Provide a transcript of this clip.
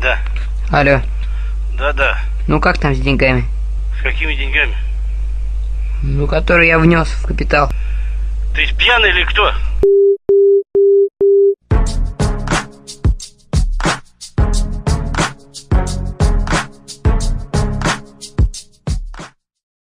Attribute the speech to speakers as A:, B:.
A: Да.
B: Алло.
A: Да.
B: Ну как там с деньгами?
A: С какими деньгами?
B: Ну, которые я внес в капитал.
A: Ты пьяный или кто?